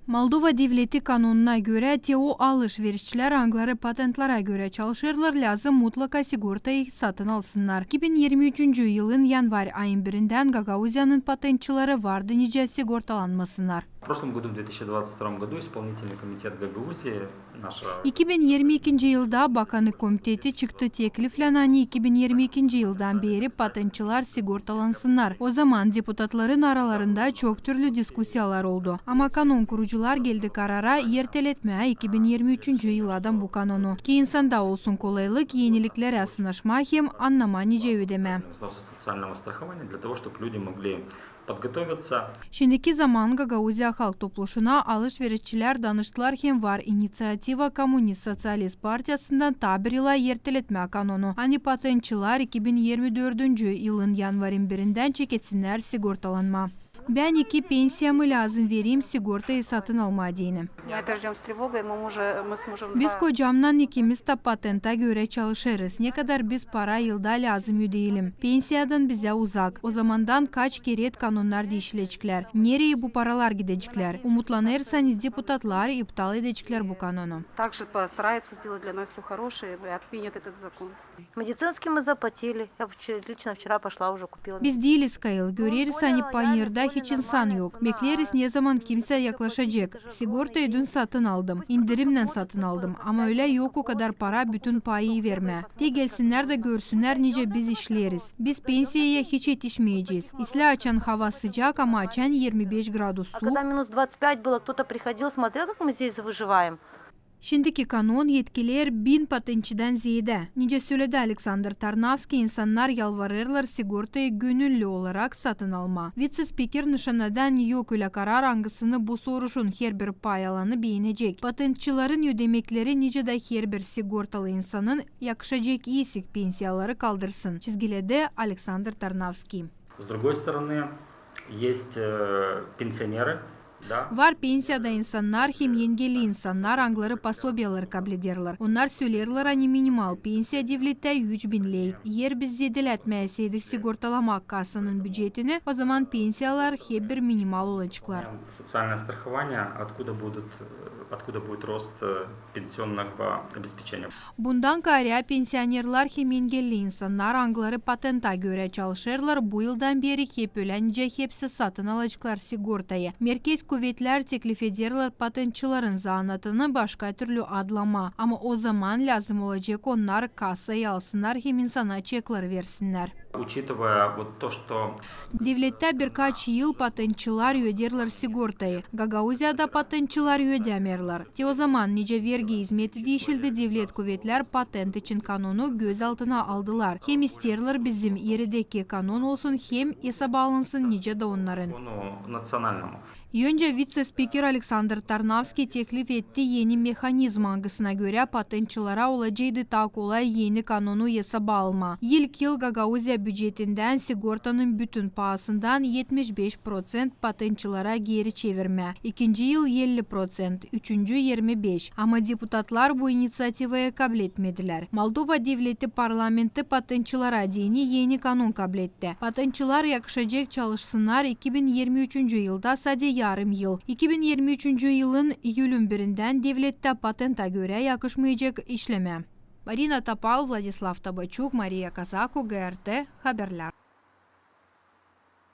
Moldova devleti kanununa göre TO alışverişçiler angları patentlara göre çalışırlar, lazım mutlaka sigortayı satın alsınlar. 2023 yılın yanvar ayın birinden Gagauzya'nın patentçileri vardı nice sigortalanmasınlar. В прошлом году, в 2022 году, исполнительный комитет Гагаузии, наша... 2022 yılda Bakanlık Komiteti çıktı teklifle hani 2022 yıldan beri patentçiler sigortalansınlar. O zaman deputatların aralarında çok türlü diskusiyalar oldu. Ama kanun kurucular geldi karara erteletmeye 2023 yıldan bu kanunu. Ki insanda olsun kolaylık, yeniliklere sınışma hem anlama nice ödeme. социального страхования для того, чтобы люди могли подготовиться. Şimdiki zaman Gagauzya Halk Topluşu'na alışverişçiler danıştılar hem var inisiyativa Komünist Sosyalist Partiyasından tabir ile erteletme kanunu. Hani patentçiler 2024 yılın yanvarın birinden çeketsinler sigortalanma. Ben iki pensiyamı lazım vereyim sigortayı satın alma diyelim. Biz kocamla ikimiz de patenta göre çalışırız. Ne kadar biz para yılda lazım ödeyelim. Pensiyadan bize uzak. O zamandan kaç kere kanunlar değişilecekler. Nereye bu paralar gidecekler? Umutlanırsan deputatlar iptal edecekler bu kanunu. Медицинский мы заплатили. Я лично вчера пошла уже купила. Biz değiliz kayıl. Görürüz hani panirde hiç insan yok. Bekleriz ne zaman kimse yaklaşacak. Sigortayı dün satın aldım. İndirimle satın aldım. Ama öyle yok o kadar para bütün payı verme. De gelsinler de görsünler nice biz işleriz. Biz pensiyeye hiç yetişmeyeceğiz. İsle açan hava sıcak ama açan 25 gradus А soğuk. когда минус 25 было, кто-то приходил, смотрел, как мы здесь выживаем. Şimdiki kanun yetkiler 1000 patentçiden ziyade. Nice söyledi Alexander Tarnavski, insanlar yalvarırlar sigortayı gönüllü olarak satın alma. Vice-Speaker nişanadan yok öyle karar hangısını bu soruşun her bir pay alanı beğenecek. Patentçilerin ödemekleri nice de her bir sigortalı insanın yakışacak iyisik pensiyaları kaldırsın. Çizgiledi Alexander Tarnavski. С другой стороны, есть пенсионеры. Var pensiyada insanlar hem yengeli insanlar angları pasobiyaları kabul ederler. Onlar söylerler hani minimal pensiya devlette 3000 lei. Eğer biz zedeletmeyeseydik sigortalama kassanın bütçetini o zaman pensiyalar hep bir minimal olacaklar. Социальное страхование, откуда будет рост пенсионного обеспечения. Bundan gayrı pensiyonerler hem engelli insanlar angları patenta göre çalışırlar. Bu yıldan beri hep ölence hepsi satın alacaklar sigortayı. Merkez kuvvetler teklif ederler patentçilerin zanatını başka türlü adlama. Ama o zaman lazım olacak onlar kasayı alsınlar hem insana çekler versinler. Учитывая вот то, что Devlette birkaç yıl patentçiler öderler sigortayı. Gagauzya'da patentçiler ödemerler. O zaman nice vergi hizmeti değişildi, devlet kuvvetler patent için kanunu göz altına aldılar. Hem isterler bizim yerideki kanun olsun hem hesap alınsın nice de onların. национальному. Önce Vice-Speaker Alexander Tarnavski teklif etti yeni mekanizm hangısına göre patentçilara olacaktı ta kolay yeni kanunu hesaba alma. İlk yıl Gagauzya bütçetinden sigortanın bütün pahasından 75% patentçilara geri çevirme. İkinci yıl 50%, üçüncü 25%. Ama deputatlar bu inisiyativayı kabul etmediler. Moldova devleti parlamenti patentçilara dini yeni kanun kabul etti. Patentçiler yakışacak çalışsınlar 2023 yılda sadece yarım yıl. 2023 yılın Eylül birinden devlette patenta göre yakışmayacak işleme. Marina Tapal, Vladislav Tabachuk, Maria Kazaku, GRT Haberler.